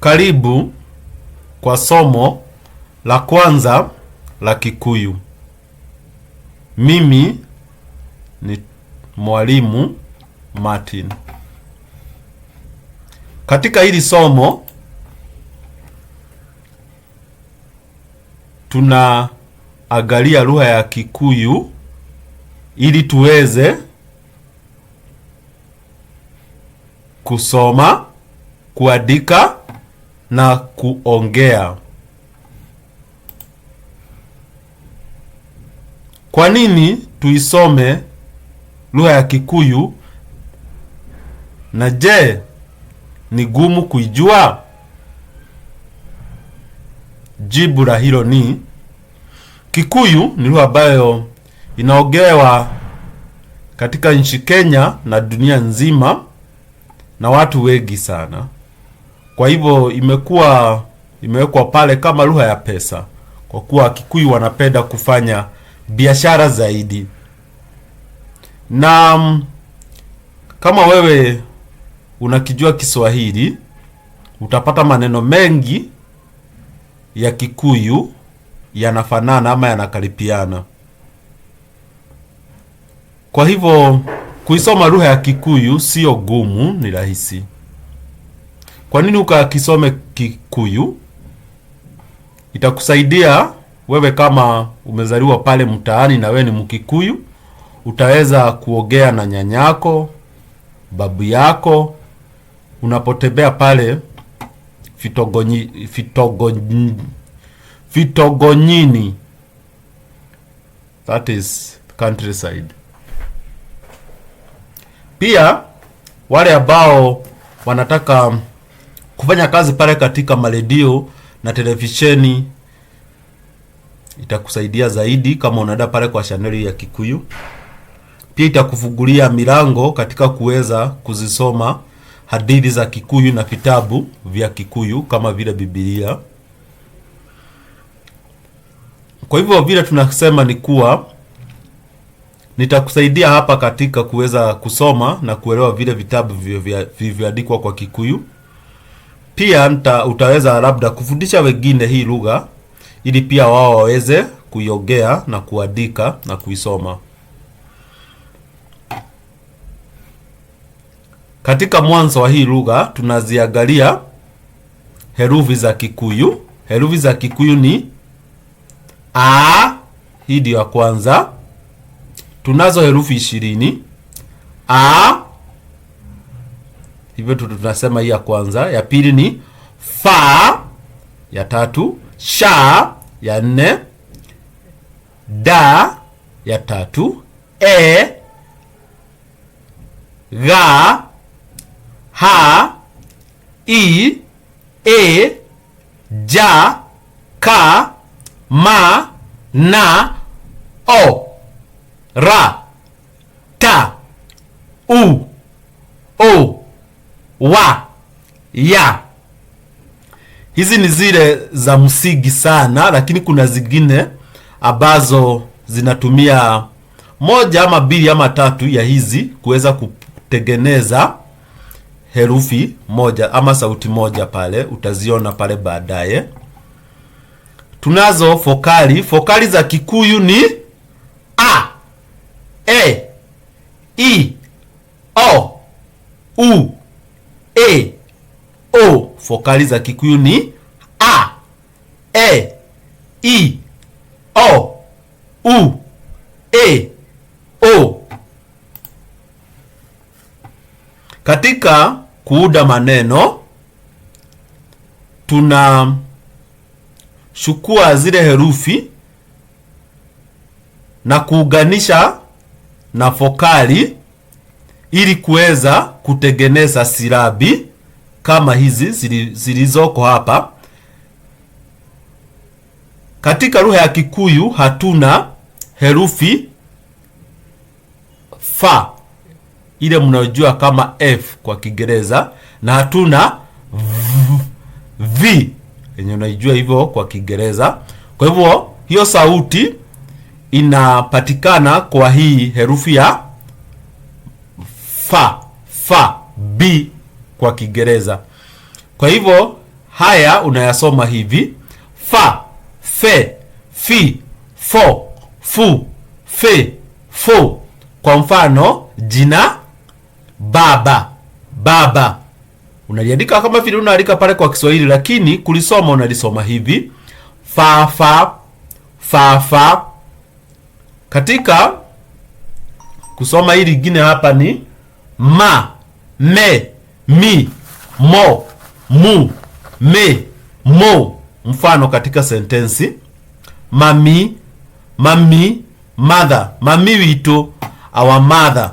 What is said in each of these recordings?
Karibu kwa somo la kwanza la Kikuyu. Mimi ni mwalimu Martin. Katika hili somo tunaangalia lugha ya Kikuyu ili tuweze kusoma, kuandika na kuongea. Kwa nini tuisome lugha ya Kikuyu? Na je, ni gumu kuijua? Jibu la hilo ni Kikuyu ni lugha ambayo inaongewa katika nchi Kenya na dunia nzima na watu wengi sana. Kwa hivyo imewekwa pale kama lugha ya pesa, kwa kuwa Kikuyu wanapenda kufanya biashara zaidi. Na kama wewe unakijua Kiswahili, utapata maneno mengi ya Kikuyu yanafanana ama yanakaribiana. Kwa hivyo kuisoma lugha ya Kikuyu sio gumu, ni rahisi. Kwa nini ukakisome Kikuyu? Itakusaidia wewe kama umezaliwa pale mtaani na wewe ni Mkikuyu, utaweza kuongea na nyanyako, babu yako, unapotembea pale vitogonyini. That is countryside. Pia wale ambao wanataka kufanya kazi pale katika maredio na televisheni, itakusaidia zaidi kama unaenda pale kwa chaneli ya Kikuyu. Pia itakufungulia milango katika kuweza kuzisoma hadithi za Kikuyu na vitabu vya Kikuyu kama vile Biblia. Kwa hivyo vile tunasema ni kuwa nitakusaidia hapa katika kuweza kusoma na kuelewa vile vitabu vilivyoandikwa kwa Kikuyu. Pia utaweza labda kufundisha wengine hii lugha ili pia wao waweze kuiongea na kuandika na kuisoma. Katika mwanzo wa hii lugha tunaziangalia herufi za Kikuyu. Herufi za Kikuyu ni A, hii ndio ya kwanza. Tunazo herufi 20. A, hivyo tunasema hii ya kwanza. Ya pili ni Fa, ya tatu. Sha, ya 4. Da, ya 3. E, Ga, Ha, I, E, Ja, Ka, Ma, Na, O, Ra, Ta, U, O, Wa, Ya. Hizi ni zile za msingi sana, lakini kuna zingine ambazo zinatumia moja ama mbili ama tatu ya hizi kuweza kutengeneza herufi moja ama sauti moja pale. Utaziona pale baadaye. Tunazo fokali. Fokali za Kikuyu ni A, E, I, O, U, E, O. Fokali za Kikuyu ni A, E, I, O, U, E, O. Katika kuunda maneno tunachukua zile herufi na kuunganisha na fokali ili kuweza kutengeneza silabi kama hizi zilizoko hapa. Katika lugha ya Kikuyu hatuna herufi fa, ile mnajua kama F kwa Kiingereza, na hatuna V yenye unajua hivyo kwa Kiingereza. Kwa hivyo hiyo sauti inapatikana kwa hii herufi ya fa, B kwa Kiingereza. Kwa hivyo haya unayasoma hivi: fa, fe, fi, fo, fu, fe, fo. Kwa mfano jina baba, baba unaliandika kama vile unaandika pale kwa Kiswahili, lakini kulisoma unalisoma hivi: fa fa, fa fa. Katika kusoma hili lingine hapa ni ma, me, mi, mo, mu, me, mo. Mfano katika sentensi: mami, mami, mother, mami wito, our mother.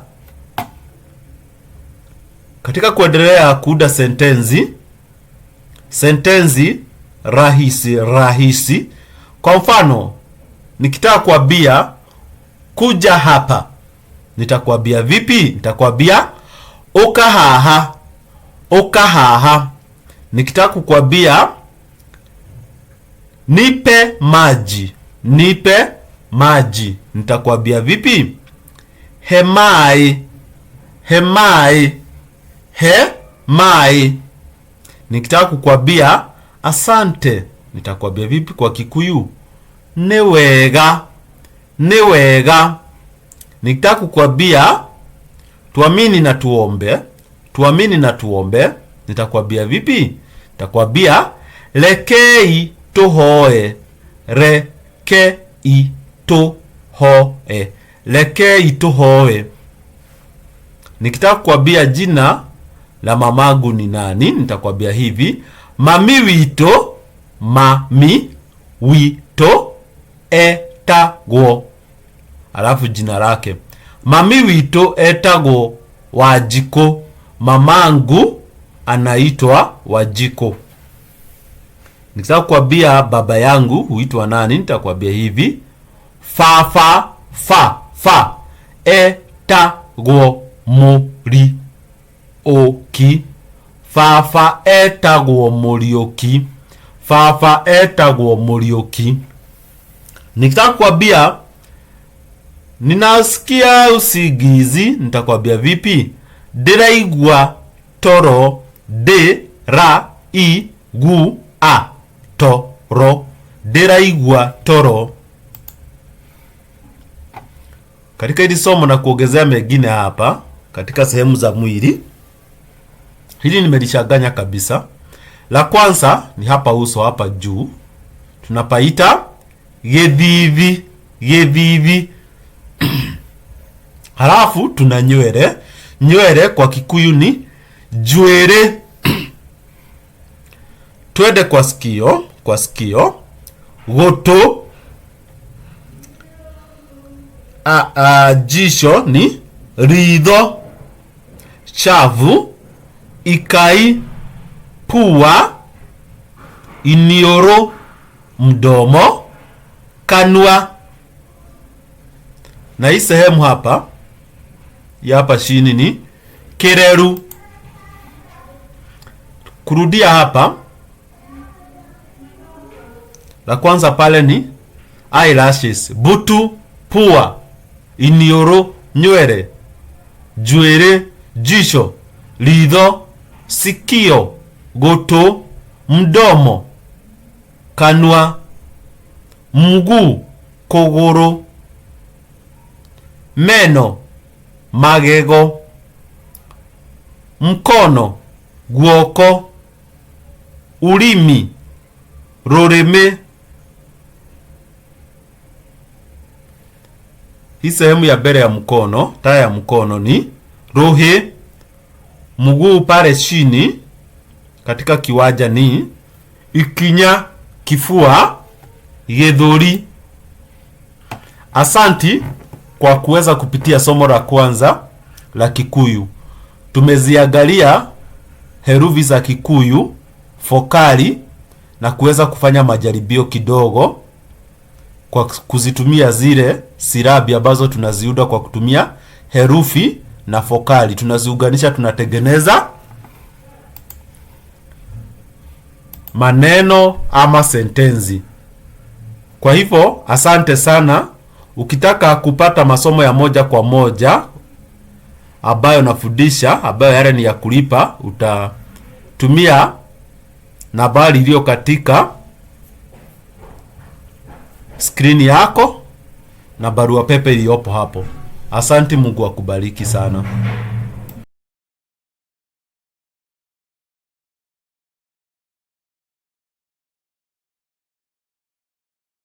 Katika kuendelea kuunda sentensi rahisi rahisi. Kwa mfano nikitaka kuambia kuja hapa, nitakwambia vipi? Nitakwambia ukahaha, ukahaha. Nikitaka kukwambia nipe maji, nipe maji, nitakwambia vipi? Hemai, hemai, hemai. Nikitaka kukwambia asante, nitakwambia vipi kwa Kikuyu? Newega, newega. Nikitaka kukwambia tuamini na tuombe, tuamini na tuombe, nitakwambia vipi? Nitakwambia lekei tuhoe, rekei tuhoe, lekei tuhoe. Nikitaka kukwambia jina la mamangu ni nani, nitakwambia hivi: mami wito, mami wito etagwo, alafu jina lake. Mami wito etagwo Wajiko, mamangu anaitwa Wajiko. Nikitaka kukwambia baba yangu huitwa nani, nitakwambia hivi: fa fa fa fa etagwo Murioki, fafa etagwo Murioki, fafa etagwo Murioki. Nikitaka kukwambia ninasikia usingizi, nitakwambia vipi? Ndiraigua toro, ndiraigua toro, ndiraigua toro. Katika hili somo na kuongezea mengine hapa katika sehemu za mwili, hili nimelishaganya kabisa. La kwanza ni hapa uso, hapa juu tunapaita gedhivi, gedhivi. Halafu tuna nywele, nywele kwa Kikuyu ni jwere. Twende kwa sikio, kwa sikio goto. Jisho ni ridho, chavu, ikai, pua, inioro, mdomo, kanwa. Na hii sehemu hapa ya hapa chini ni kereru. Kurudia hapa, la kwanza pale ni eyelashes, butu, pua, inioro, nywele, jwere, jisho, ridho, sikio, goto, mdomo, kanwa, mguu, kogoro, meno, magego, mkono, guoko, ulimi, rurimi. Hii sehemu ya mbele ya mkono, taya ya mkono ni rohe. Mguu pale chini katika kiwaja ni ikinya, kifua, githuri. Asanti kwa kuweza kupitia somo la kwanza la Kikuyu. Tumeziangalia herufi za Kikuyu, fokali, na kuweza kufanya majaribio kidogo kwa kuzitumia zile silabi ambazo tunaziunda kwa kutumia herufi na fokali. Tunaziunganisha, tunatengeneza maneno ama sentensi. Kwa hivyo asante sana. Ukitaka kupata masomo ya moja kwa moja ambayo nafundisha, ambayo yale ni ya kulipa, utatumia nambari iliyo katika skrini yako na barua pepe iliyopo hapo. Asante, Mungu akubariki sana.